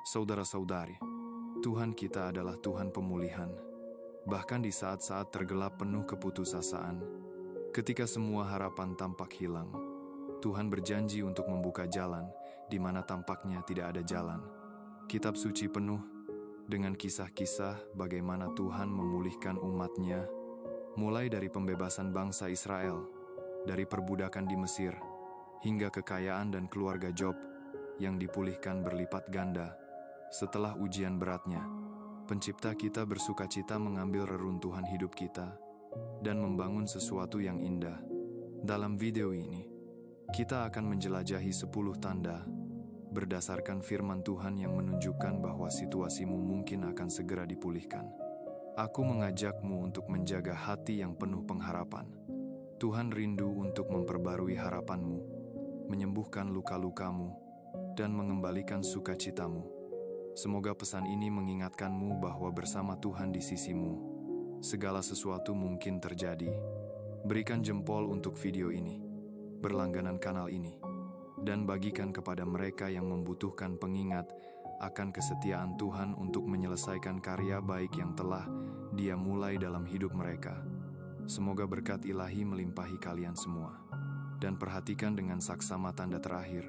Saudara-saudari, Tuhan kita adalah Tuhan pemulihan. Bahkan di saat-saat tergelap penuh keputusasaan, ketika semua harapan tampak hilang, Tuhan berjanji untuk membuka jalan di mana tampaknya tidak ada jalan. Kitab suci penuh dengan kisah-kisah bagaimana Tuhan memulihkan umat-Nya, mulai dari pembebasan bangsa Israel, dari perbudakan di Mesir, hingga kekayaan dan keluarga Job yang dipulihkan berlipat ganda setelah ujian beratnya. Pencipta kita bersukacita mengambil reruntuhan hidup kita dan membangun sesuatu yang indah. Dalam video ini, kita akan menjelajahi 10 tanda berdasarkan firman Tuhan yang menunjukkan bahwa situasimu mungkin akan segera dipulihkan. Aku mengajakmu untuk menjaga hati yang penuh pengharapan. Tuhan rindu untuk memperbarui harapanmu, menyembuhkan luka-lukamu, dan mengembalikan sukacitamu. Semoga pesan ini mengingatkanmu bahwa bersama Tuhan di sisimu, segala sesuatu mungkin terjadi. Berikan jempol untuk video ini, berlangganan kanal ini, dan bagikan kepada mereka yang membutuhkan pengingat akan kesetiaan Tuhan untuk menyelesaikan karya baik yang telah Dia mulai dalam hidup mereka. Semoga berkat ilahi melimpahi kalian semua. Dan perhatikan dengan saksama tanda terakhir,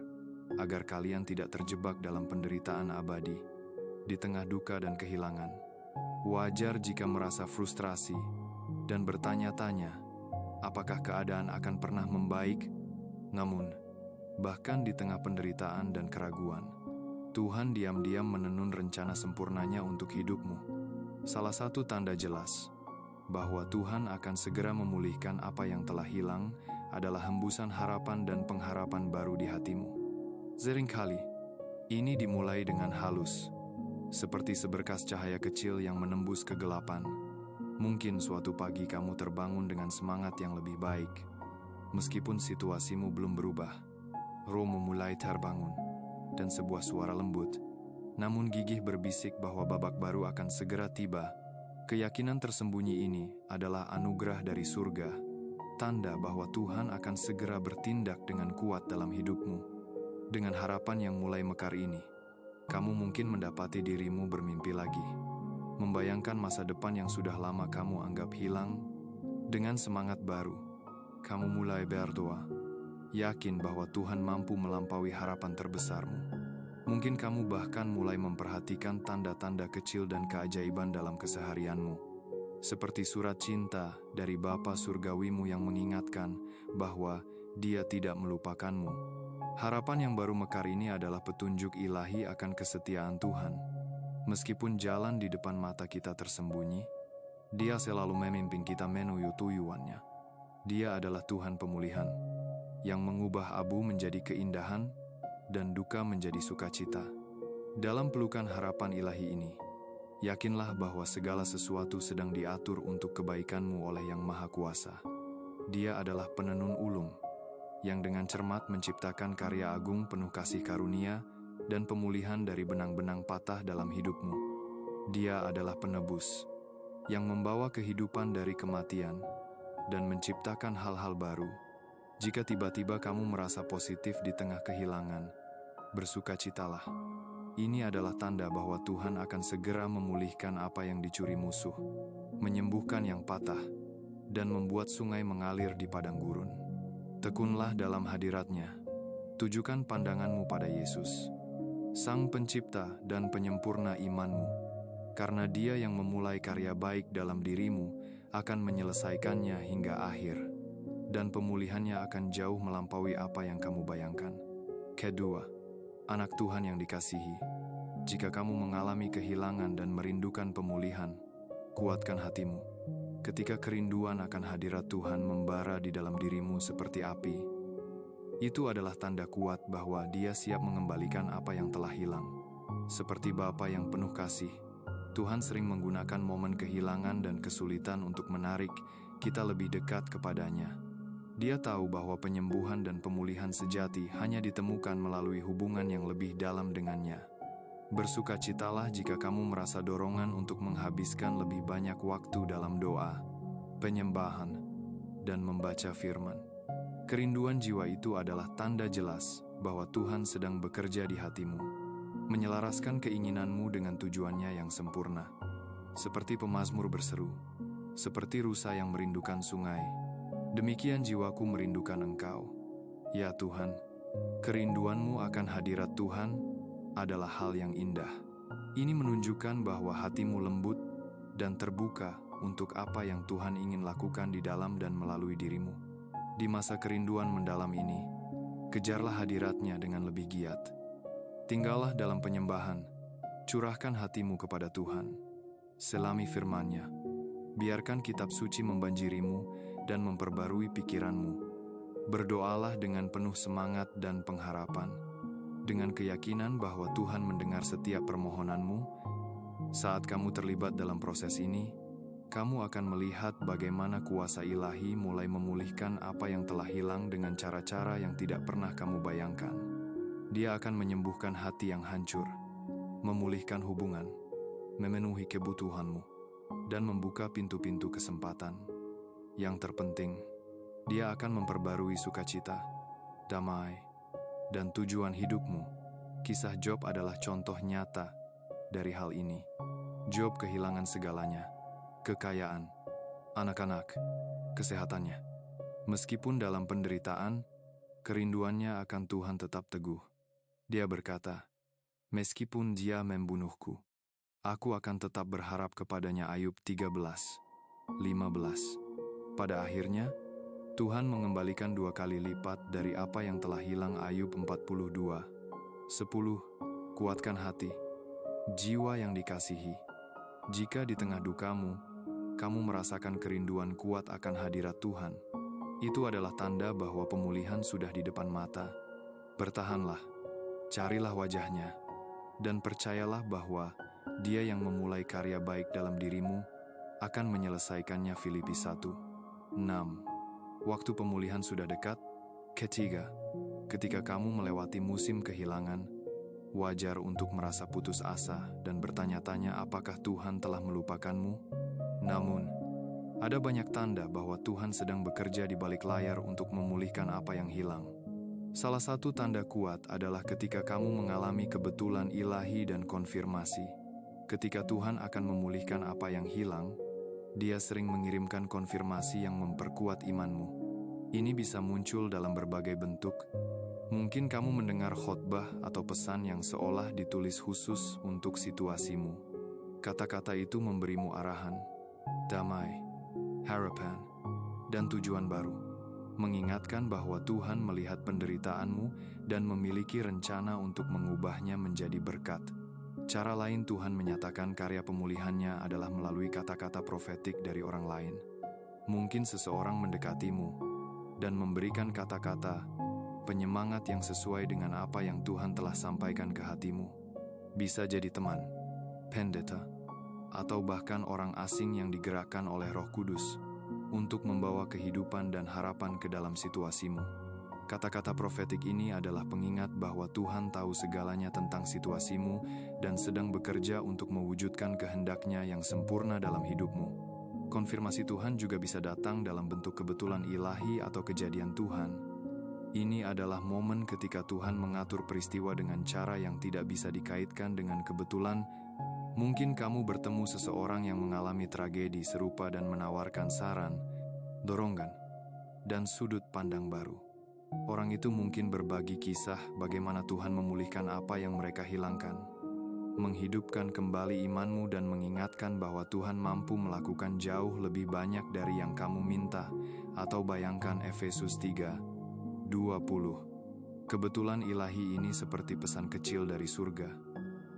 agar kalian tidak terjebak dalam penderitaan abadi di tengah duka dan kehilangan. Wajar jika merasa frustrasi dan bertanya-tanya, apakah keadaan akan pernah membaik? Namun, bahkan di tengah penderitaan dan keraguan, Tuhan diam-diam menenun rencana sempurnanya untuk hidupmu. Salah satu tanda jelas bahwa Tuhan akan segera memulihkan apa yang telah hilang adalah hembusan harapan dan pengharapan baru di hatimu. Seringkali, ini dimulai dengan halus, seperti seberkas cahaya kecil yang menembus kegelapan. Mungkin suatu pagi kamu terbangun dengan semangat yang lebih baik. Meskipun situasimu belum berubah, rohmu mulai terbangun, dan sebuah suara lembut, namun gigih berbisik bahwa babak baru akan segera tiba. Keyakinan tersembunyi ini adalah anugerah dari surga, tanda bahwa Tuhan akan segera bertindak dengan kuat dalam hidupmu. Dengan harapan yang mulai mekar ini, kamu mungkin mendapati dirimu bermimpi lagi, membayangkan masa depan yang sudah lama kamu anggap hilang. Dengan semangat baru, kamu mulai berdoa, yakin bahwa Tuhan mampu melampaui harapan terbesarmu. Mungkin kamu bahkan mulai memperhatikan tanda-tanda kecil dan keajaiban dalam keseharianmu, seperti surat cinta dari Bapa Surgawimu yang mengingatkan bahwa Dia tidak melupakanmu. Harapan yang baru mekar ini adalah petunjuk ilahi akan kesetiaan Tuhan. Meskipun jalan di depan mata kita tersembunyi, Dia selalu memimpin kita menuju tujuannya. Dia adalah Tuhan pemulihan, yang mengubah abu menjadi keindahan dan duka menjadi sukacita. Dalam pelukan harapan ilahi ini, yakinlah bahwa segala sesuatu sedang diatur untuk kebaikanmu oleh Yang Maha Kuasa. Dia adalah penenun ulung, yang dengan cermat menciptakan karya agung penuh kasih karunia dan pemulihan dari benang-benang patah dalam hidupmu. Dia adalah penebus, yang membawa kehidupan dari kematian dan menciptakan hal-hal baru. Jika tiba-tiba kamu merasa positif di tengah kehilangan, bersukacitalah. Ini adalah tanda bahwa Tuhan akan segera memulihkan apa yang dicuri musuh, menyembuhkan yang patah, dan membuat sungai mengalir di padang gurun. Tekunlah dalam hadirat-Nya. Tujukan pandanganmu pada Yesus, Sang Pencipta dan Penyempurna imanmu, karena Dia yang memulai karya baik dalam dirimu akan menyelesaikannya hingga akhir, dan pemulihannya akan jauh melampaui apa yang kamu bayangkan. Kedua, anak Tuhan yang dikasihi, jika kamu mengalami kehilangan dan merindukan pemulihan, kuatkan hatimu. Ketika kerinduan akan hadirat Tuhan membara di dalam dirimu seperti api, itu adalah tanda kuat bahwa Dia siap mengembalikan apa yang telah hilang. Seperti Bapa yang penuh kasih, Tuhan sering menggunakan momen kehilangan dan kesulitan untuk menarik kita lebih dekat kepadanya. Dia tahu bahwa penyembuhan dan pemulihan sejati hanya ditemukan melalui hubungan yang lebih dalam dengannya. Bersukacitalah jika kamu merasa dorongan untuk menghabiskan lebih banyak waktu dalam doa, penyembahan, dan membaca firman. Kerinduan jiwa itu adalah tanda jelas bahwa Tuhan sedang bekerja di hatimu. menyelaraskan keinginanmu dengan tujuannya yang sempurna. Seperti pemazmur berseru, seperti rusa yang merindukan sungai, demikian jiwaku merindukan Engkau. Ya Tuhan, kerinduanmu akan hadirat Tuhan adalah hal yang indah. Ini menunjukkan bahwa hatimu lembut dan terbuka untuk apa yang Tuhan ingin lakukan di dalam dan melalui dirimu. Di masa kerinduan mendalam ini, kejarlah hadiratnya dengan lebih giat. Tinggallah dalam penyembahan, curahkan hatimu kepada Tuhan. Selami firman-Nya, biarkan kitab suci membanjirimu dan memperbarui pikiranmu. Berdoalah dengan penuh semangat dan pengharapan, dengan keyakinan bahwa Tuhan mendengar setiap permohonanmu. Saat kamu terlibat dalam proses ini, kamu akan melihat bagaimana kuasa ilahi mulai memulihkan apa yang telah hilang dengan cara-cara yang tidak pernah kamu bayangkan. Dia akan menyembuhkan hati yang hancur, memulihkan hubungan, memenuhi kebutuhanmu, dan membuka pintu-pintu kesempatan. Yang terpenting, Dia akan memperbarui sukacita, damai, dan tujuan hidupmu. Kisah Job adalah contoh nyata dari hal ini. Job kehilangan segalanya, kekayaan, anak-anak, kesehatannya. Meskipun dalam penderitaan, kerinduannya akan Tuhan tetap teguh. Dia berkata, "Meskipun Dia membunuhku, aku akan tetap berharap kepadanya." Ayub 13:15. Pada akhirnya, Tuhan mengembalikan 2 kali lipat dari apa yang telah hilang. Ayub 42:10. Kuatkan hati, jiwa yang dikasihi. Jika di tengah dukamu, kamu merasakan kerinduan kuat akan hadirat Tuhan, itu adalah tanda bahwa pemulihan sudah di depan mata. Bertahanlah, carilah wajah-Nya, dan percayalah bahwa Dia yang memulai karya baik dalam dirimu akan menyelesaikannya. Filipi 1:6. Waktu pemulihan sudah dekat. Ketiga, ketika kamu melewati musim kehilangan, wajar untuk merasa putus asa dan bertanya-tanya apakah Tuhan telah melupakanmu. Namun, ada banyak tanda bahwa Tuhan sedang bekerja di balik layar untuk memulihkan apa yang hilang. Salah satu tanda kuat adalah ketika kamu mengalami kebetulan ilahi dan konfirmasi. Ketika Tuhan akan memulihkan apa yang hilang, Dia sering mengirimkan konfirmasi yang memperkuat imanmu. Ini bisa muncul dalam berbagai bentuk. Mungkin kamu mendengar khotbah atau pesan yang seolah ditulis khusus untuk situasimu. Kata-kata itu memberimu arahan, damai, harapan, dan tujuan baru. Mengingatkan bahwa Tuhan melihat penderitaanmu dan memiliki rencana untuk mengubahnya menjadi berkat. Cara lain Tuhan menyatakan karya pemulihannya adalah melalui kata-kata profetik dari orang lain. Mungkin seseorang mendekatimu dan memberikan kata-kata penyemangat yang sesuai dengan apa yang Tuhan telah sampaikan ke hatimu. Bisa jadi teman, pendeta, atau bahkan orang asing yang digerakkan oleh Roh Kudus untuk membawa kehidupan dan harapan ke dalam situasimu. Kata-kata profetik ini adalah pengingat bahwa Tuhan tahu segalanya tentang situasimu dan sedang bekerja untuk mewujudkan kehendak-Nya yang sempurna dalam hidupmu. Konfirmasi Tuhan juga bisa datang dalam bentuk kebetulan ilahi atau kejadian Tuhan. Ini adalah momen ketika Tuhan mengatur peristiwa dengan cara yang tidak bisa dikaitkan dengan kebetulan. Mungkin kamu bertemu seseorang yang mengalami tragedi serupa dan menawarkan saran, dorongan, dan sudut pandang baru. Orang itu mungkin berbagi kisah bagaimana Tuhan memulihkan apa yang mereka hilangkan, menghidupkan kembali imanmu dan mengingatkan bahwa Tuhan mampu melakukan jauh lebih banyak dari yang kamu minta atau bayangkan. Efesus 3:20. Kebetulan ilahi ini seperti pesan kecil dari surga,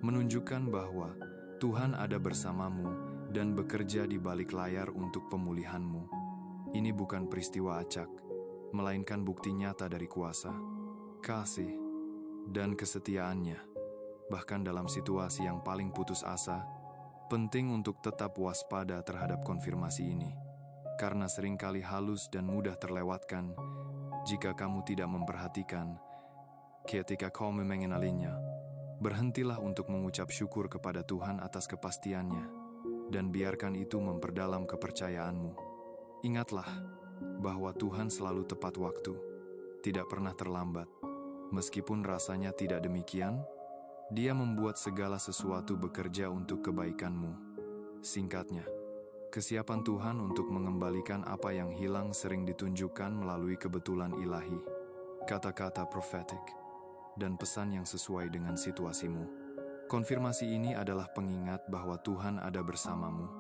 menunjukkan bahwa Tuhan ada bersamamu dan bekerja di balik layar untuk pemulihanmu. Ini bukan peristiwa acak, melainkan bukti nyata dari kuasa, kasih, dan kesetiaan-Nya. Bahkan dalam situasi yang paling putus asa, penting untuk tetap waspada terhadap konfirmasi ini, karena seringkali halus dan mudah terlewatkan jika kamu tidak memperhatikan. Ketika kamu mengenalinya, berhentilah untuk mengucap syukur kepada Tuhan atas kepastian-Nya, dan biarkan itu memperdalam kepercayaanmu. Ingatlah bahwa Tuhan selalu tepat waktu, tidak pernah terlambat. Meskipun rasanya tidak demikian, Dia membuat segala sesuatu bekerja untuk kebaikanmu. Singkatnya, kesiapan Tuhan untuk mengembalikan apa yang hilang sering ditunjukkan melalui kebetulan ilahi, kata-kata profetik, dan pesan yang sesuai dengan situasimu. Konfirmasi ini adalah pengingat bahwa Tuhan ada bersamamu,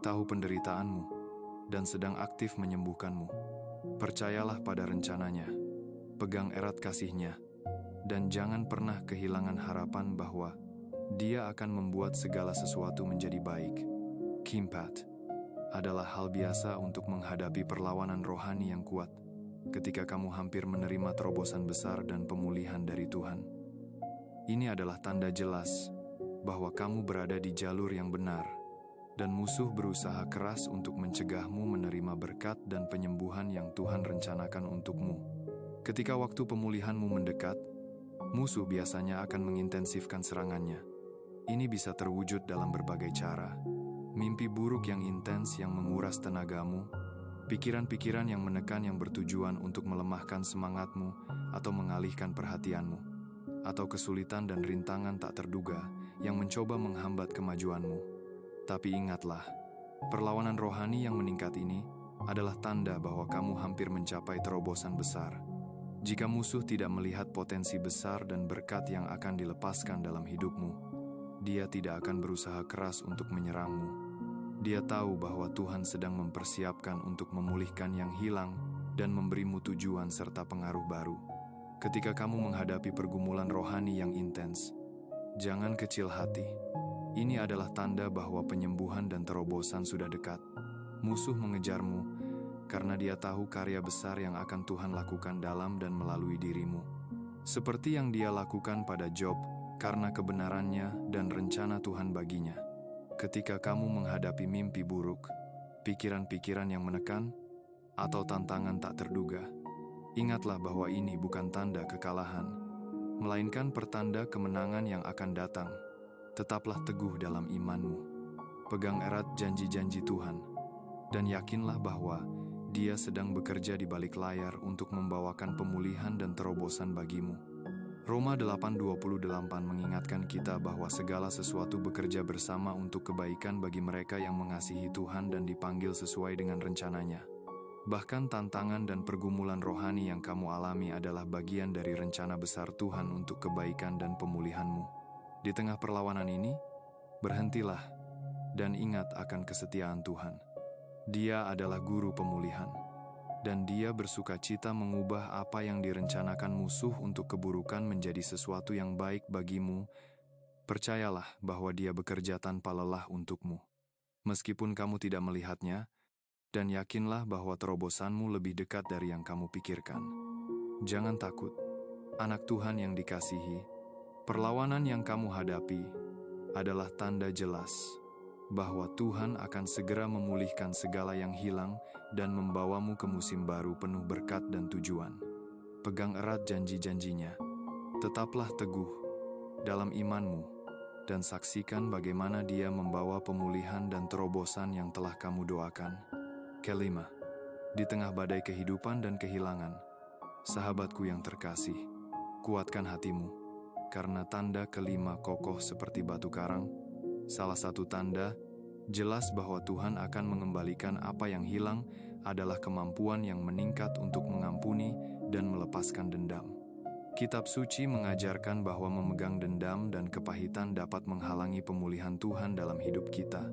tahu penderitaanmu, dan sedang aktif menyembuhkanmu. Percayalah pada rencananya, pegang erat kasih-Nya, dan jangan pernah kehilangan harapan bahwa Dia akan membuat segala sesuatu menjadi baik. Kimpat adalah hal biasa untuk menghadapi perlawanan rohani yang kuat ketika kamu hampir menerima terobosan besar dan pemulihan dari Tuhan. Ini adalah tanda jelas bahwa kamu berada di jalur yang benar dan musuh berusaha keras untuk mencegahmu menerima berkat dan penyembuhan yang Tuhan rencanakan untukmu. Ketika waktu pemulihanmu mendekat, musuh biasanya akan mengintensifkan serangannya. Ini bisa terwujud dalam berbagai cara. Mimpi buruk yang intens yang menguras tenagamu, pikiran-pikiran yang menekan yang bertujuan untuk melemahkan semangatmu atau mengalihkan perhatianmu, atau kesulitan dan rintangan tak terduga yang mencoba menghambat kemajuanmu. Tapi ingatlah, perlawanan rohani yang meningkat ini adalah tanda bahwa kamu hampir mencapai terobosan besar. Jika musuh tidak melihat potensi besar dan berkat yang akan dilepaskan dalam hidupmu, dia tidak akan berusaha keras untuk menyerangmu. Dia tahu bahwa Tuhan sedang mempersiapkan untuk memulihkan yang hilang dan memberimu tujuan serta pengaruh baru. Ketika kamu menghadapi pergumulan rohani yang intens, jangan kecil hati. Ini adalah tanda bahwa penyembuhan dan terobosan sudah dekat. Musuh mengejarmu karena dia tahu karya besar yang akan Tuhan lakukan dalam dan melalui dirimu. Seperti yang Dia lakukan pada Job karena kebenarannya dan rencana Tuhan baginya. Ketika kamu menghadapi mimpi buruk, pikiran-pikiran yang menekan, atau tantangan tak terduga, ingatlah bahwa ini bukan tanda kekalahan, melainkan pertanda kemenangan yang akan datang. Tetaplah teguh dalam imanmu. Pegang erat janji-janji Tuhan, dan yakinlah bahwa Dia sedang bekerja di balik layar untuk membawakan pemulihan dan terobosan bagimu. Roma 8:28 mengingatkan kita bahwa segala sesuatu bekerja bersama untuk kebaikan bagi mereka yang mengasihi Tuhan dan dipanggil sesuai dengan rencananya. Bahkan tantangan dan pergumulan rohani yang kamu alami adalah bagian dari rencana besar Tuhan untuk kebaikan dan pemulihanmu. Di tengah perlawanan ini, berhentilah dan ingat akan kesetiaan Tuhan. Dia adalah guru pemulihan, dan Dia bersukacita mengubah apa yang direncanakan musuh untuk keburukan menjadi sesuatu yang baik bagimu. Percayalah bahwa Dia bekerja tanpa lelah untukmu, meskipun kamu tidak melihatnya, dan yakinlah bahwa terobosanmu lebih dekat dari yang kamu pikirkan. Jangan takut, anak Tuhan yang dikasihi. Perlawanan yang kamu hadapi adalah tanda jelas bahwa Tuhan akan segera memulihkan segala yang hilang dan membawamu ke musim baru penuh berkat dan tujuan. Pegang erat janji-janjinya, tetaplah teguh dalam imanmu, dan saksikan bagaimana Dia membawa pemulihan dan terobosan yang telah kamu doakan. Kelima, di tengah badai kehidupan dan kehilangan, sahabatku yang terkasih, kuatkan hatimu, karena tanda kelima kokoh seperti batu karang. Salah satu tanda jelas bahwa Tuhan akan mengembalikan apa yang hilang adalah kemampuan yang meningkat untuk mengampuni dan melepaskan dendam. Kitab suci mengajarkan bahwa memegang dendam dan kepahitan dapat menghalangi pemulihan Tuhan dalam hidup kita.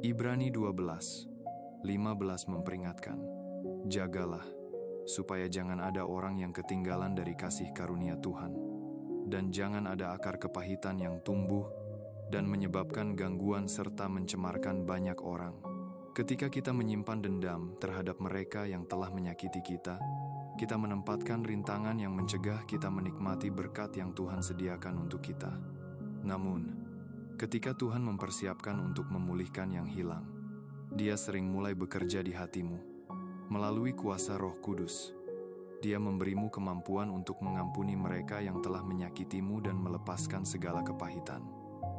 Ibrani 12:15 memperingatkan, jagalah, supaya jangan ada orang yang ketinggalan dari kasih karunia Tuhan, dan jangan ada akar kepahitan yang tumbuh dan menyebabkan gangguan serta mencemarkan banyak orang. Ketika kita menyimpan dendam terhadap mereka yang telah menyakiti kita menempatkan rintangan yang mencegah kita menikmati berkat yang Tuhan sediakan untuk kita. Namun, ketika Tuhan mempersiapkan untuk memulihkan yang hilang, Dia sering mulai bekerja di hatimu. Melalui kuasa Roh Kudus, Dia memberimu kemampuan untuk mengampuni mereka yang telah menyakitimu dan melepaskan segala kepahitan.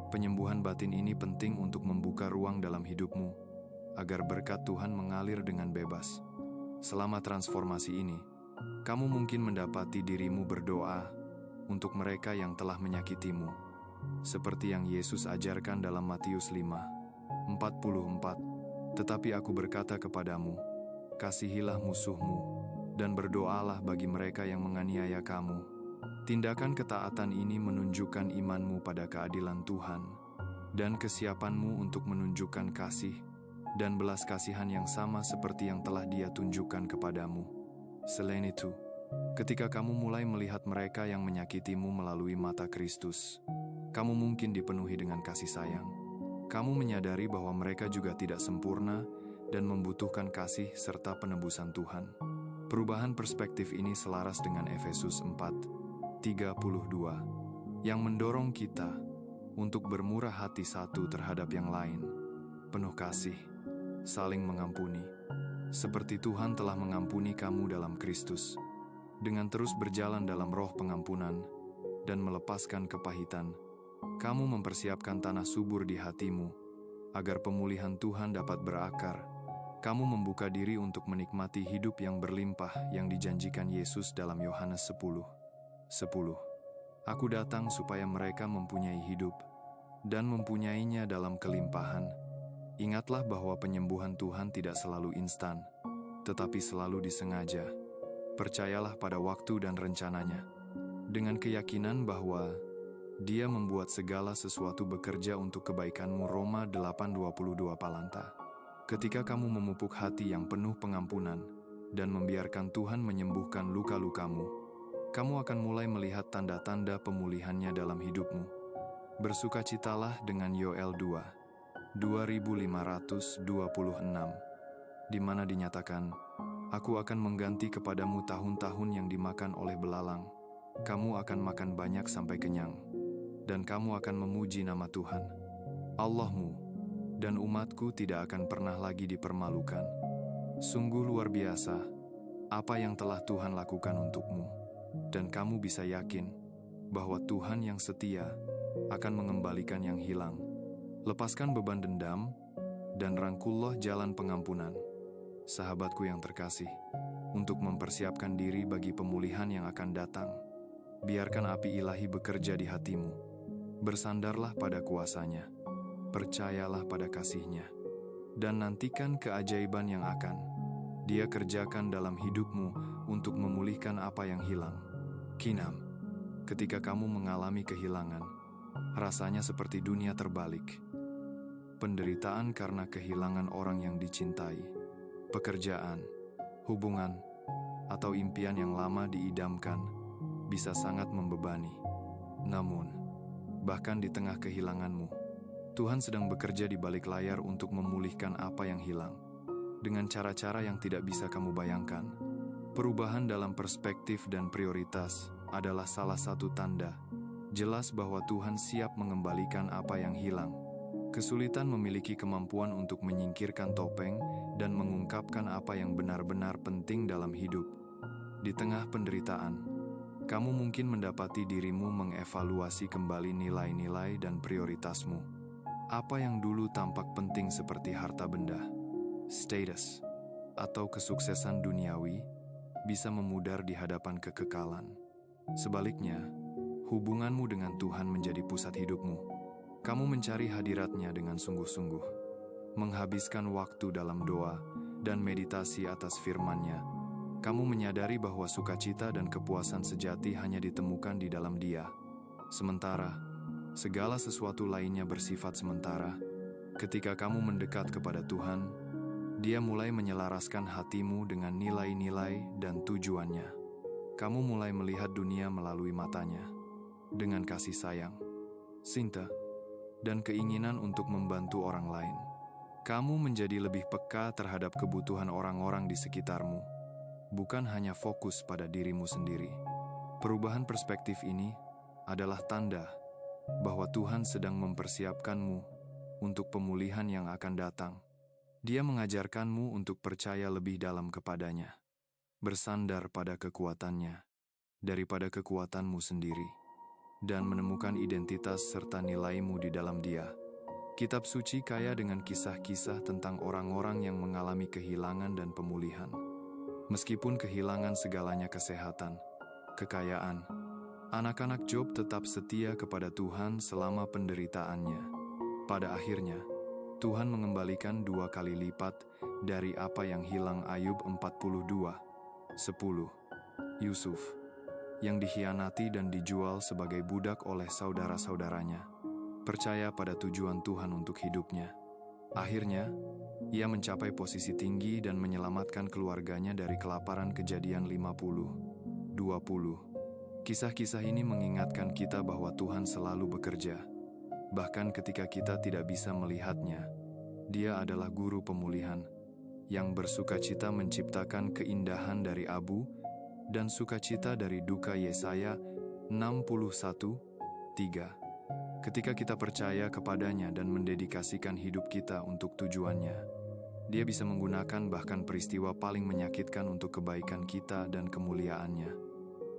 Penyembuhan batin ini penting untuk membuka ruang dalam hidupmu, agar berkat Tuhan mengalir dengan bebas. Selama transformasi ini, kamu mungkin mendapati dirimu berdoa untuk mereka yang telah menyakitimu, seperti yang Yesus ajarkan dalam Matius 5:44. Tetapi aku berkata kepadamu, kasihilah musuhmu, dan berdoalah bagi mereka yang menganiaya kamu. Tindakan ketaatan ini menunjukkan imanmu pada keadilan Tuhan, dan kesiapanmu untuk menunjukkan kasih dan belas kasihan yang sama seperti yang telah Dia tunjukkan kepadamu. Selain itu, ketika kamu mulai melihat mereka yang menyakitimu melalui mata Kristus, kamu mungkin dipenuhi dengan kasih sayang. Kamu menyadari bahwa mereka juga tidak sempurna dan membutuhkan kasih serta penebusan Tuhan. Perubahan perspektif ini selaras dengan Efesus 4:32, yang mendorong kita untuk bermurah hati satu terhadap yang lain, penuh kasih, saling mengampuni, seperti Tuhan telah mengampuni kamu dalam Kristus. Dengan terus berjalan dalam roh pengampunan dan melepaskan kepahitan, kamu mempersiapkan tanah subur di hatimu, agar pemulihan Tuhan dapat berakar. Kamu membuka diri untuk menikmati hidup yang berlimpah yang dijanjikan Yesus dalam Yohanes 10:10. Aku datang supaya mereka mempunyai hidup, dan mempunyainya dalam kelimpahan. Ingatlah bahwa penyembuhan Tuhan tidak selalu instan, tetapi selalu disengaja. Percayalah pada waktu dan rencananya, dengan keyakinan bahwa Dia membuat segala sesuatu bekerja untuk kebaikanmu. Roma 8:22 Palanta. Ketika kamu memupuk hati yang penuh pengampunan dan membiarkan Tuhan menyembuhkan luka-lukamu, kamu akan mulai melihat tanda-tanda pemulihannya dalam hidupmu. Bersukacitalah dengan Yoel 2:2526, di mana dinyatakan, Aku akan mengganti kepadamu tahun-tahun yang dimakan oleh belalang. Kamu akan makan banyak sampai kenyang, dan kamu akan memuji nama Tuhan Allahmu, dan umatku tidak akan pernah lagi dipermalukan. Sungguh luar biasa apa yang telah Tuhan lakukan untukmu, dan kamu bisa yakin bahwa Tuhan yang setia akan mengembalikan yang hilang. Lepaskan beban dendam, dan rangkullah jalan pengampunan, sahabatku yang terkasih, untuk mempersiapkan diri bagi pemulihan yang akan datang. Biarkan api ilahi bekerja di hatimu. Bersandarlah pada kuasa-Nya, percayalah pada kasih-Nya, dan nantikan keajaiban yang akan Dia kerjakan dalam hidupmu untuk memulihkan apa yang hilang. Kinam, ketika kamu mengalami kehilangan, rasanya seperti dunia terbalik. Penderitaan karena kehilangan orang yang dicintai, pekerjaan, hubungan, atau impian yang lama diidamkan bisa sangat membebani. Namun, bahkan di tengah kehilanganmu, Tuhan sedang bekerja di balik layar untuk memulihkan apa yang hilang, dengan cara-cara yang tidak bisa kamu bayangkan. Perubahan dalam perspektif dan prioritas adalah salah satu tanda jelas bahwa Tuhan siap mengembalikan apa yang hilang. Kesulitan memiliki kemampuan untuk menyingkirkan topeng dan mengungkapkan apa yang benar-benar penting dalam hidup. Di tengah penderitaan, kamu mungkin mendapati dirimu mengevaluasi kembali nilai-nilai dan prioritasmu. Apa yang dulu tampak penting seperti harta benda, status, atau kesuksesan duniawi bisa memudar di hadapan kekekalan. Sebaliknya, hubunganmu dengan Tuhan menjadi pusat hidupmu. Kamu mencari hadirat-Nya dengan sungguh-sungguh, menghabiskan waktu dalam doa dan meditasi atas firman-Nya. Kamu menyadari bahwa sukacita dan kepuasan sejati hanya ditemukan di dalam Dia. Sementara, segala sesuatu lainnya bersifat sementara. Ketika kamu mendekat kepada Tuhan, Dia mulai menyelaraskan hatimu dengan nilai-nilai dan tujuannya. Kamu mulai melihat dunia melalui matanya, dengan kasih sayang, cinta, dan keinginan untuk membantu orang lain. Kamu menjadi lebih peka terhadap kebutuhan orang-orang di sekitarmu, bukan hanya fokus pada dirimu sendiri. Perubahan perspektif ini adalah tanda bahwa Tuhan sedang mempersiapkanmu untuk pemulihan yang akan datang. Dia mengajarkanmu untuk percaya lebih dalam kepada-Nya, bersandar pada kekuatan-Nya daripada kekuatanmu sendiri, dan menemukan identitas serta nilaimu di dalam Dia. Kitab suci kaya dengan kisah-kisah tentang orang-orang yang mengalami kehilangan dan pemulihan. Meskipun kehilangan segalanya, kesehatan, kekayaan, Anak-anak Job tetap setia kepada Tuhan selama penderitaannya. Pada akhirnya, Tuhan mengembalikan 2 kali lipat dari apa yang hilang. Ayub 42:10. Yusuf, yang dikhianati dan dijual sebagai budak oleh saudara-saudaranya, percaya pada tujuan Tuhan untuk hidupnya. Akhirnya, ia mencapai posisi tinggi dan menyelamatkan keluarganya dari kelaparan. Kejadian 50:20. Kisah-kisah ini mengingatkan kita bahwa Tuhan selalu bekerja. Bahkan ketika kita tidak bisa melihatnya, Dia adalah guru pemulihan yang bersukacita menciptakan keindahan dari abu dan sukacita dari duka. Yesaya 61:3. Ketika kita percaya kepadanya dan mendedikasikan hidup kita untuk tujuannya, Dia bisa menggunakan bahkan peristiwa paling menyakitkan untuk kebaikan kita dan kemuliaannya.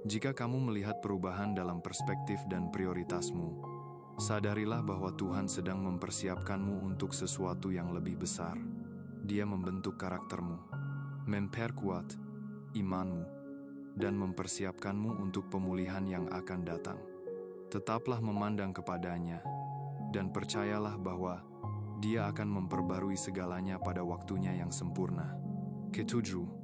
Jika kamu melihat perubahan dalam perspektif dan prioritasmu, sadarilah bahwa Tuhan sedang mempersiapkanmu untuk sesuatu yang lebih besar. Dia membentuk karaktermu, memperkuat imanmu, dan mempersiapkanmu untuk pemulihan yang akan datang. Tetaplah memandang kepadanya, dan percayalah bahwa Dia akan memperbarui segalanya pada waktunya yang sempurna. Ketujuh,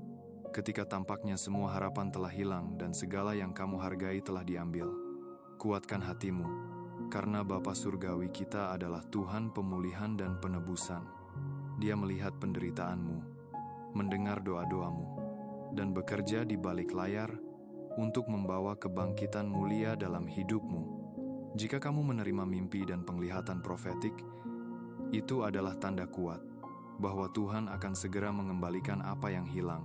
ketika tampaknya semua harapan telah hilang dan segala yang kamu hargai telah diambil, kuatkan hatimu, karena Bapa Surgawi kita adalah Tuhan pemulihan dan penebusan. Dia melihat penderitaanmu, mendengar doa-doamu, dan bekerja di balik layar untuk membawa kebangkitan mulia dalam hidupmu. Jika kamu menerima mimpi dan penglihatan profetik, itu adalah tanda kuat bahwa Tuhan akan segera mengembalikan apa yang hilang.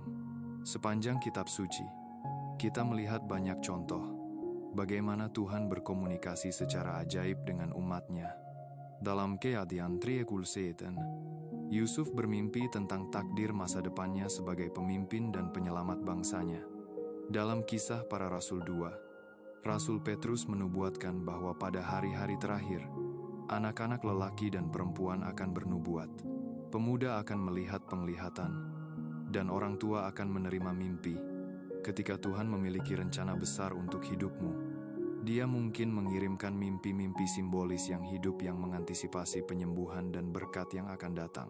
Sepanjang kitab suci, kita melihat banyak contoh bagaimana Tuhan berkomunikasi secara ajaib dengan umat-Nya. Dalam Kejadian 37, Yusuf bermimpi tentang takdir masa depannya sebagai pemimpin dan penyelamat bangsanya. Dalam Kisah Para Rasul 2, Rasul Petrus menubuatkan bahwa pada hari-hari terakhir, anak-anak lelaki dan perempuan akan bernubuat, pemuda akan melihat penglihatan, dan orang tua akan menerima mimpi. Ketika Tuhan memiliki rencana besar untuk hidupmu, Dia mungkin mengirimkan mimpi-mimpi simbolis yang hidup yang mengantisipasi penyembuhan dan berkat yang akan datang.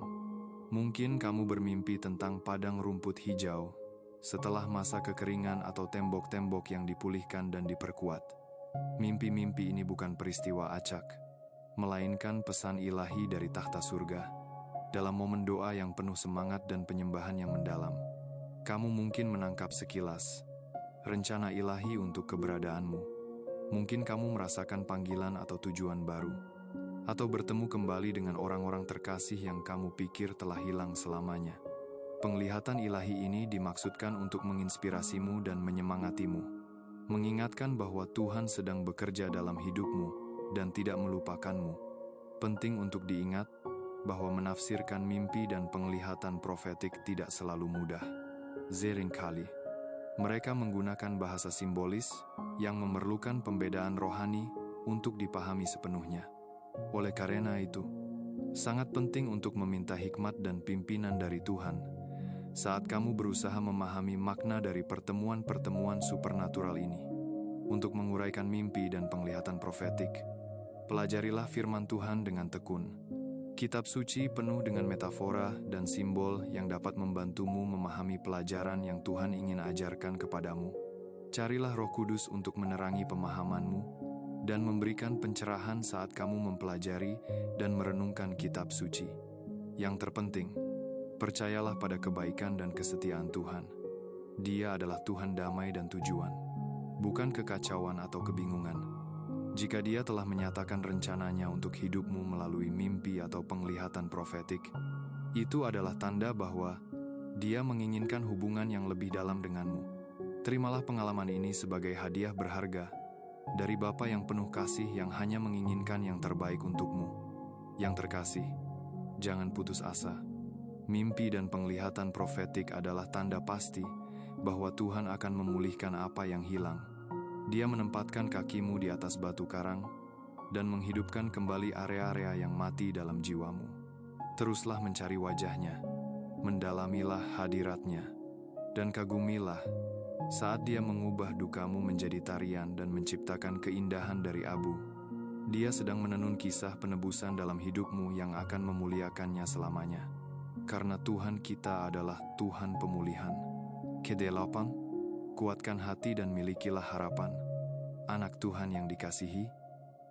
Mungkin kamu bermimpi tentang padang rumput hijau setelah masa kekeringan atau tembok-tembok yang dipulihkan dan diperkuat. Mimpi-mimpi ini bukan peristiwa acak, melainkan pesan ilahi dari tahta surga. Dalam momen doa yang penuh semangat dan penyembahan yang mendalam, kamu mungkin menangkap sekilas rencana ilahi untuk keberadaanmu. Mungkin kamu merasakan panggilan atau tujuan baru, atau bertemu kembali dengan orang-orang terkasih yang kamu pikir telah hilang selamanya. Penglihatan ilahi ini dimaksudkan untuk menginspirasimu dan menyemangatimu, mengingatkan bahwa Tuhan sedang bekerja dalam hidupmu dan tidak melupakanmu. Penting untuk diingat bahwa menafsirkan mimpi dan penglihatan profetik tidak selalu mudah. Seringkali, mereka menggunakan bahasa simbolis yang memerlukan pembedaan rohani untuk dipahami sepenuhnya. Oleh karena itu, sangat penting untuk meminta hikmat dan pimpinan dari Tuhan saat kamu berusaha memahami makna dari pertemuan-pertemuan supernatural ini. Untuk menguraikan mimpi dan penglihatan profetik, pelajarilah firman Tuhan dengan tekun. Kitab suci penuh dengan metafora dan simbol yang dapat membantumu memahami pelajaran yang Tuhan ingin ajarkan kepadamu. Carilah Roh Kudus untuk menerangi pemahamanmu dan memberikan pencerahan saat kamu mempelajari dan merenungkan kitab suci. Yang terpenting, percayalah pada kebaikan dan kesetiaan Tuhan. Dia adalah Tuhan damai dan tujuan, bukan kekacauan atau kebingungan. Jika Dia telah menyatakan rencananya untuk hidupmu melalui mimpi atau penglihatan profetik, itu adalah tanda bahwa Dia menginginkan hubungan yang lebih dalam denganmu. Terimalah pengalaman ini sebagai hadiah berharga dari Bapa yang penuh kasih yang hanya menginginkan yang terbaik untukmu. Yang terkasih, jangan putus asa. Mimpi dan penglihatan profetik adalah tanda pasti bahwa Tuhan akan memulihkan apa yang hilang. Dia menempatkan kakimu di atas batu karang dan menghidupkan kembali area-area yang mati dalam jiwamu. Teruslah mencari wajah-Nya, mendalamilah hadirat-Nya, dan kagumilah Saat Dia mengubah dukamu menjadi tarian dan menciptakan keindahan dari abu, Dia sedang menenun kisah penebusan dalam hidupmu yang akan memuliakannya selamanya. Karena Tuhan kita adalah Tuhan pemulihan. Kedelapan, kuatkan hati dan milikilah harapan. Anak Tuhan yang dikasihi,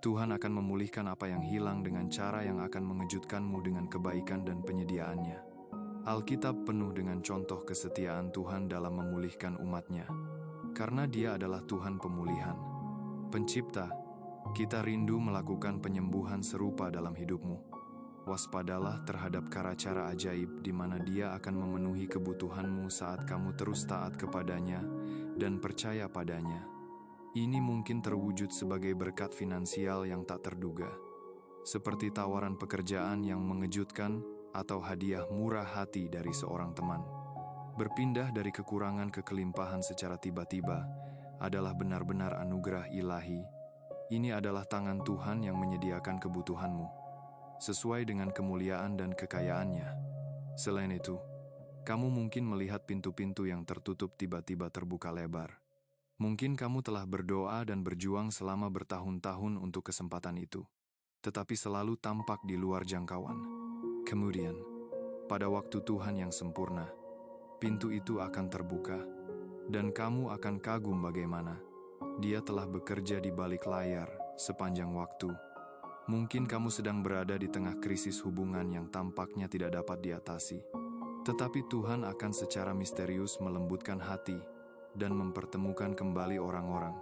Tuhan akan memulihkan apa yang hilang dengan cara yang akan mengejutkanmu dengan kebaikan dan penyediaannya. Alkitab penuh dengan contoh kesetiaan Tuhan dalam memulihkan umatnya. Karena Dia adalah Tuhan pemulihan, Pencipta, kita rindu melakukan penyembuhan serupa dalam hidupmu. Waspadalah terhadap cara-cara ajaib di mana Dia akan memenuhi kebutuhanmu saat kamu terus taat kepadanya dan percaya padanya. Ini mungkin terwujud sebagai berkat finansial yang tak terduga, seperti tawaran pekerjaan yang mengejutkan atau hadiah murah hati dari seorang teman. Berpindah dari kekurangan ke kelimpahan secara tiba-tiba adalah benar-benar anugerah ilahi. Ini adalah tangan Tuhan yang menyediakan kebutuhanmu, sesuai dengan kemuliaan dan kekayaannya. Selain itu, kamu mungkin melihat pintu-pintu yang tertutup tiba-tiba terbuka lebar. Mungkin kamu telah berdoa dan berjuang selama bertahun-tahun untuk kesempatan itu, tetapi selalu tampak di luar jangkauan. Kemudian, pada waktu Tuhan yang sempurna, pintu itu akan terbuka, dan kamu akan kagum bagaimana Dia telah bekerja di balik layar sepanjang waktu. Mungkin kamu sedang berada di tengah krisis hubungan yang tampaknya tidak dapat diatasi. Tetapi Tuhan akan secara misterius melembutkan hati dan mempertemukan kembali orang-orang.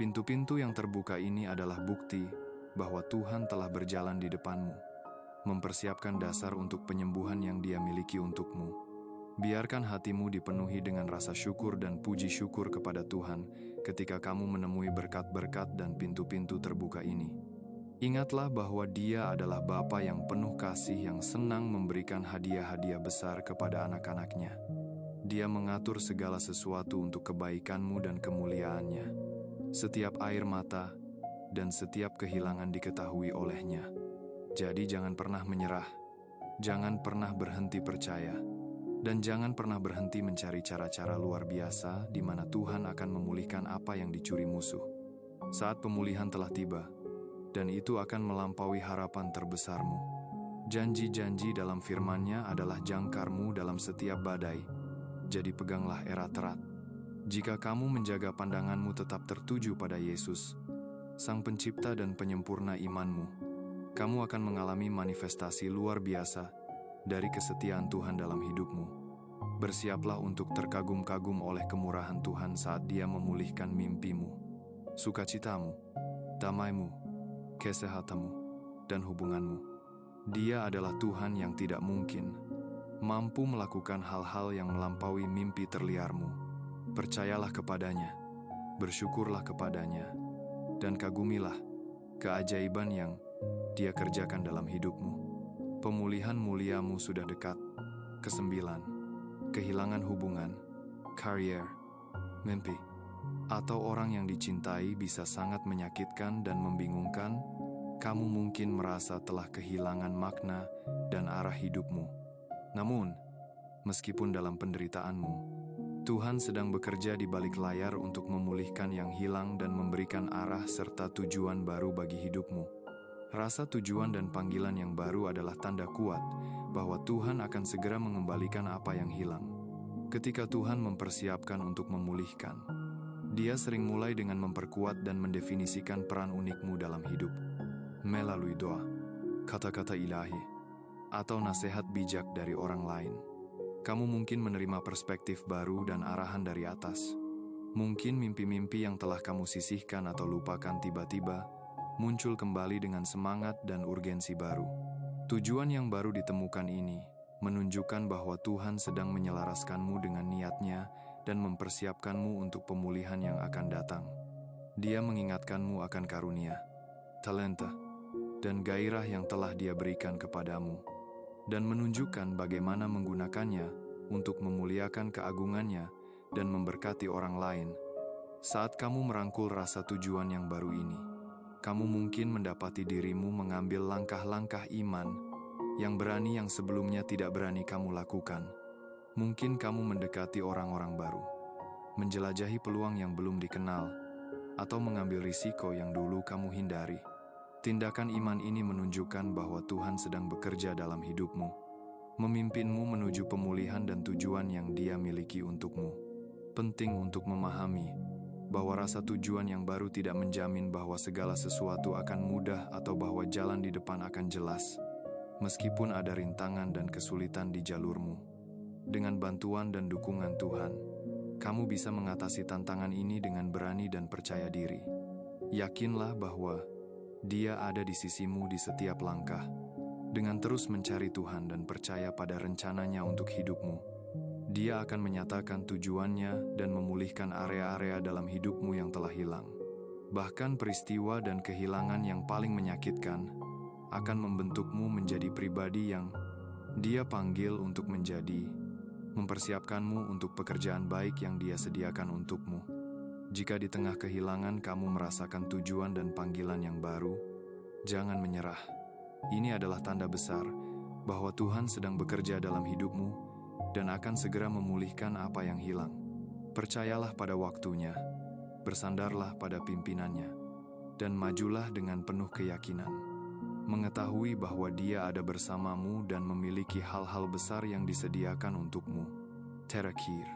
Pintu-pintu yang terbuka ini adalah bukti bahwa Tuhan telah berjalan di depanmu, mempersiapkan dasar untuk penyembuhan yang Dia miliki untukmu. Biarkan hatimu dipenuhi dengan rasa syukur dan puji syukur kepada Tuhan ketika kamu menemui berkat-berkat dan pintu-pintu terbuka ini. Ingatlah bahwa Dia adalah Bapa yang penuh kasih yang senang memberikan hadiah-hadiah besar kepada anak-anaknya. Dia mengatur segala sesuatu untuk kebaikanmu dan kemuliaannya. Setiap air mata dan setiap kehilangan diketahui oleh-Nya. Jadi jangan pernah menyerah, jangan pernah berhenti percaya, dan jangan pernah berhenti mencari cara-cara luar biasa di mana Tuhan akan memulihkan apa yang dicuri musuh. Saat pemulihan telah tiba, dan itu akan melampaui harapan terbesarmu. Janji-janji dalam firman-Nya adalah jangkarmu dalam setiap badai. Jadi peganglah erat-erat. Jika kamu menjaga pandanganmu tetap tertuju pada Yesus, Sang Pencipta dan Penyempurna imanmu, kamu akan mengalami manifestasi luar biasa dari kesetiaan Tuhan dalam hidupmu. Bersiaplah untuk terkagum-kagum oleh kemurahan Tuhan saat Dia memulihkan mimpimu, sukacitamu, damaimu, kesehatanmu, dan hubunganmu. Dia adalah Tuhan yang tidak mungkin, mampu melakukan hal-hal yang melampaui mimpi terliarmu. Percayalah kepadanya, bersyukurlah kepadanya, dan kagumilah keajaiban yang Dia kerjakan dalam hidupmu. Pemulihan muliamu sudah dekat. Kesembilan, kehilangan hubungan, karier, mimpi, atau orang yang dicintai bisa sangat menyakitkan dan membingungkan. Kamu mungkin merasa telah kehilangan makna dan arah hidupmu. Namun, meskipun dalam penderitaanmu, Tuhan sedang bekerja di balik layar untuk memulihkan yang hilang dan memberikan arah serta tujuan baru bagi hidupmu. Rasa tujuan dan panggilan yang baru adalah tanda kuat bahwa Tuhan akan segera mengembalikan apa yang hilang. Ketika Tuhan mempersiapkan untuk memulihkan, Dia sering mulai dengan memperkuat dan mendefinisikan peran unikmu dalam hidup. Melalui doa, kata-kata ilahi, atau nasihat bijak dari orang lain. Kamu mungkin menerima perspektif baru dan arahan dari atas. Mungkin mimpi-mimpi yang telah kamu sisihkan atau lupakan tiba-tiba muncul kembali dengan semangat dan urgensi baru. Tujuan yang baru ditemukan ini menunjukkan bahwa Tuhan sedang menyelaraskanmu dengan niat-Nya dan mempersiapkanmu untuk pemulihan yang akan datang. Dia mengingatkanmu akan karunia, talenta, dan gairah yang telah Dia berikan kepadamu, dan menunjukkan bagaimana menggunakannya untuk memuliakan keagungannya dan memberkati orang lain. Saat kamu merangkul rasa tujuan yang baru ini, kamu mungkin mendapati dirimu mengambil langkah-langkah iman yang berani yang sebelumnya tidak berani kamu lakukan. Mungkin kamu mendekati orang-orang baru, menjelajahi peluang yang belum dikenal, atau mengambil risiko yang dulu kamu hindari. Tindakan iman ini menunjukkan bahwa Tuhan sedang bekerja dalam hidupmu, memimpinmu menuju pemulihan dan tujuan yang Dia miliki untukmu. Penting untuk memahami bahwa rasa tujuan yang baru tidak menjamin bahwa segala sesuatu akan mudah atau bahwa jalan di depan akan jelas. Meskipun ada rintangan dan kesulitan di jalurmu, dengan bantuan dan dukungan Tuhan, kamu bisa mengatasi tantangan ini dengan berani dan percaya diri. Yakinlah bahwa Dia ada di sisimu di setiap langkah. Dengan terus mencari Tuhan dan percaya pada rencananya untuk hidupmu, Dia akan menyatakan tujuannya dan memulihkan area-area dalam hidupmu yang telah hilang. Bahkan peristiwa dan kehilangan yang paling menyakitkan akan membentukmu menjadi pribadi yang Dia panggil untuk menjadi, mempersiapkanmu untuk pekerjaan baik yang Dia sediakan untukmu. Jika di tengah kehilangan kamu merasakan tujuan dan panggilan yang baru, jangan menyerah. Ini adalah tanda besar bahwa Tuhan sedang bekerja dalam hidupmu dan akan segera memulihkan apa yang hilang. Percayalah pada waktunya, bersandarlah pada pimpinannya, dan majulah dengan penuh keyakinan. Mengetahui bahwa Dia ada bersamamu dan memiliki hal-hal besar yang disediakan untukmu. Terakhir,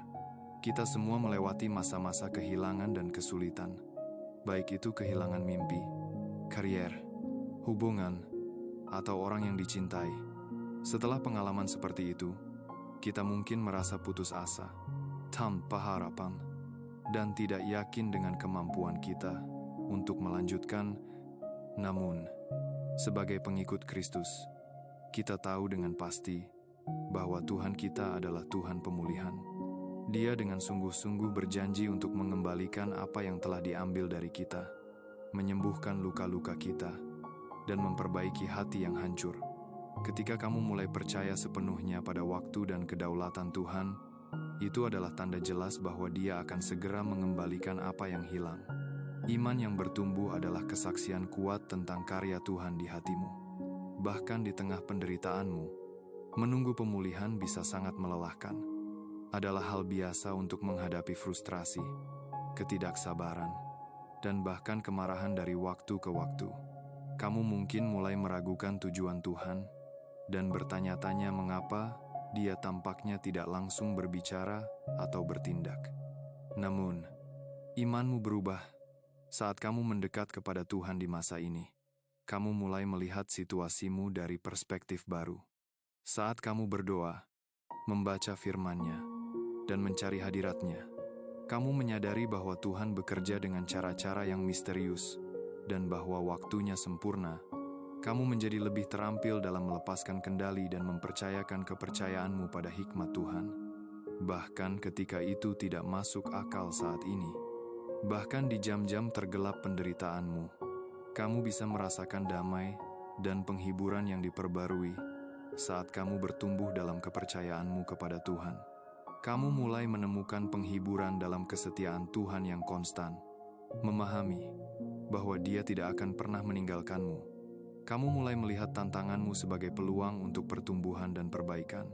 kita semua melewati masa-masa kehilangan dan kesulitan, baik itu kehilangan mimpi, karier, hubungan, atau orang yang dicintai. Setelah pengalaman seperti itu, kita mungkin merasa putus asa, tanpa harapan, dan tidak yakin dengan kemampuan kita untuk melanjutkan. Namun, sebagai pengikut Kristus, kita tahu dengan pasti bahwa Tuhan kita adalah Tuhan pemulihan. Dia dengan sungguh-sungguh berjanji untuk mengembalikan apa yang telah diambil dari kita, menyembuhkan luka-luka kita, dan memperbaiki hati yang hancur. Ketika kamu mulai percaya sepenuhnya pada waktu dan kedaulatan Tuhan, itu adalah tanda jelas bahwa Dia akan segera mengembalikan apa yang hilang. Iman yang bertumbuh adalah kesaksian kuat tentang karya Tuhan di hatimu. Bahkan di tengah penderitaanmu, menunggu pemulihan bisa sangat melelahkan. Adalah hal biasa untuk menghadapi frustrasi, ketidaksabaran, dan bahkan kemarahan dari waktu ke waktu. Kamu mungkin mulai meragukan tujuan Tuhan dan bertanya-tanya mengapa Dia tampaknya tidak langsung berbicara atau bertindak. Namun, imanmu berubah saat kamu mendekat kepada Tuhan di masa ini. Kamu mulai melihat situasimu dari perspektif baru. Saat kamu berdoa, membaca firman-Nya, dan mencari hadirat-Nya, kamu menyadari bahwa Tuhan bekerja dengan cara-cara yang misterius, dan bahwa waktunya sempurna. Kamu menjadi lebih terampil dalam melepaskan kendali dan mempercayakan kepercayaanmu pada hikmat Tuhan. Bahkan ketika itu tidak masuk akal saat ini, bahkan di jam-jam tergelap penderitaanmu, kamu bisa merasakan damai dan penghiburan yang diperbarui saat kamu bertumbuh dalam kepercayaanmu kepada Tuhan. Kamu mulai menemukan penghiburan dalam kesetiaan Tuhan yang konstan, memahami bahwa Dia tidak akan pernah meninggalkanmu. Kamu mulai melihat tantanganmu sebagai peluang untuk pertumbuhan dan perbaikan,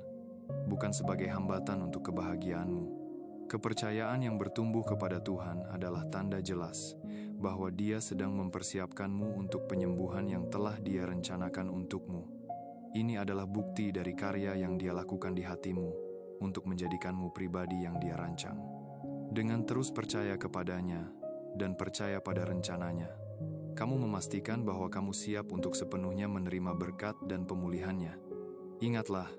bukan sebagai hambatan untuk kebahagiaanmu. Kepercayaan yang bertumbuh kepada Tuhan adalah tanda jelas bahwa Dia sedang mempersiapkanmu untuk penyembuhan yang telah Dia rencanakan untukmu. Ini adalah bukti dari karya yang Dia lakukan di hatimu untuk menjadikanmu pribadi yang Dia rancang. Dengan terus percaya kepadanya dan percaya pada rencananya, kamu memastikan bahwa kamu siap untuk sepenuhnya menerima berkat dan pemulihannya. Ingatlah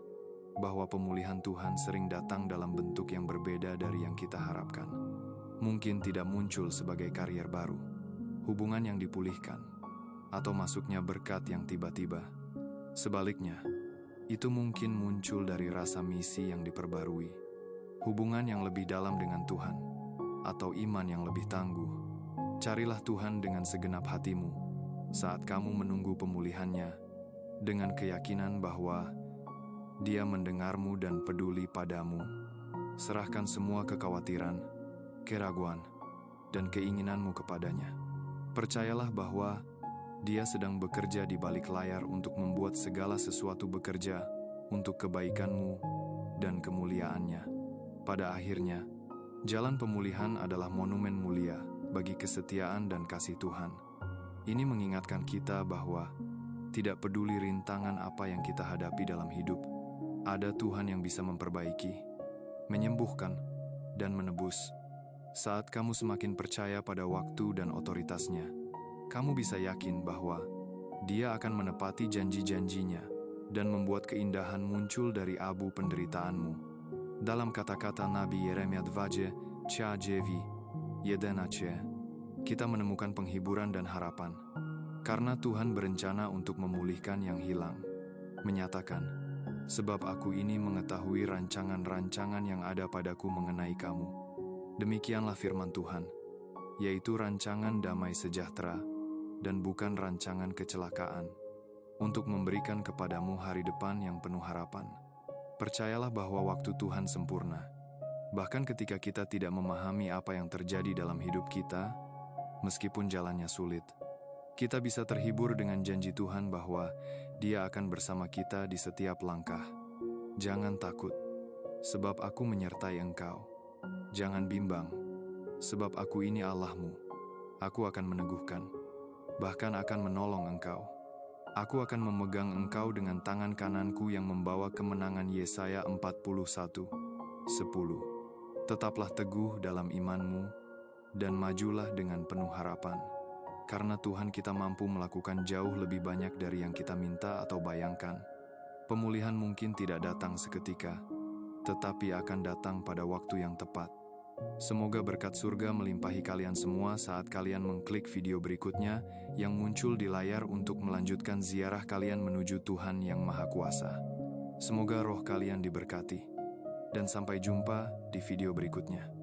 bahwa pemulihan Tuhan sering datang dalam bentuk yang berbeda dari yang kita harapkan. Mungkin tidak muncul sebagai karier baru, hubungan yang dipulihkan, atau masuknya berkat yang tiba-tiba. Sebaliknya, itu mungkin muncul dari rasa misi yang diperbarui, hubungan yang lebih dalam dengan Tuhan, atau iman yang lebih tangguh. Carilah Tuhan dengan segenap hatimu saat kamu menunggu pemulihannya, dengan keyakinan bahwa Dia mendengarmu dan peduli padamu. Serahkan semua kekhawatiran, keraguan, dan keinginanmu kepadanya. Percayalah bahwa Dia sedang bekerja di balik layar untuk membuat segala sesuatu bekerja untuk kebaikanmu dan kemuliaannya. Pada akhirnya, Jalan pemulihan adalah monumen mulia bagi kesetiaan dan kasih Tuhan. Ini mengingatkan kita bahwa tidak peduli rintangan apa yang kita hadapi dalam hidup, ada Tuhan yang bisa memperbaiki, menyembuhkan, dan menebus. Saat kamu semakin percaya pada waktu dan otoritasnya, kamu bisa yakin bahwa Dia akan menepati janji-janjinya dan membuat keindahan muncul dari abu penderitaanmu. Dalam kata-kata Nabi Yeremia 29:11, kita menemukan penghiburan dan harapan. Karena Tuhan berencana untuk memulihkan yang hilang. Menyatakan, sebab aku ini mengetahui rancangan-rancangan yang ada padaku mengenai kamu. Demikianlah firman Tuhan, yaitu rancangan damai sejahtera dan bukan rancangan kecelakaan, untuk memberikan kepadamu hari depan yang penuh harapan. Percayalah bahwa waktu Tuhan sempurna. Bahkan ketika kita tidak memahami apa yang terjadi dalam hidup kita, meskipun jalannya sulit, kita bisa terhibur dengan janji Tuhan bahwa Dia akan bersama kita di setiap langkah. Jangan takut, sebab aku menyertai engkau. Jangan bimbang, sebab aku ini Allahmu. Aku akan meneguhkan, bahkan akan menolong engkau. Aku akan memegang engkau dengan tangan kananku yang membawa kemenangan. Yesaya 41:10. Tetaplah teguh dalam imanmu dan majulah dengan penuh harapan. Karena Tuhan kita mampu melakukan jauh lebih banyak dari yang kita minta atau bayangkan. Pemulihan mungkin tidak datang seketika, tetapi akan datang pada waktu yang tepat. Semoga berkat surga melimpahi kalian semua saat kalian mengklik video berikutnya yang muncul di layar untuk melanjutkan ziarah kalian menuju Tuhan yang Maha Kuasa. Semoga roh kalian diberkati. Dan sampai jumpa di video berikutnya.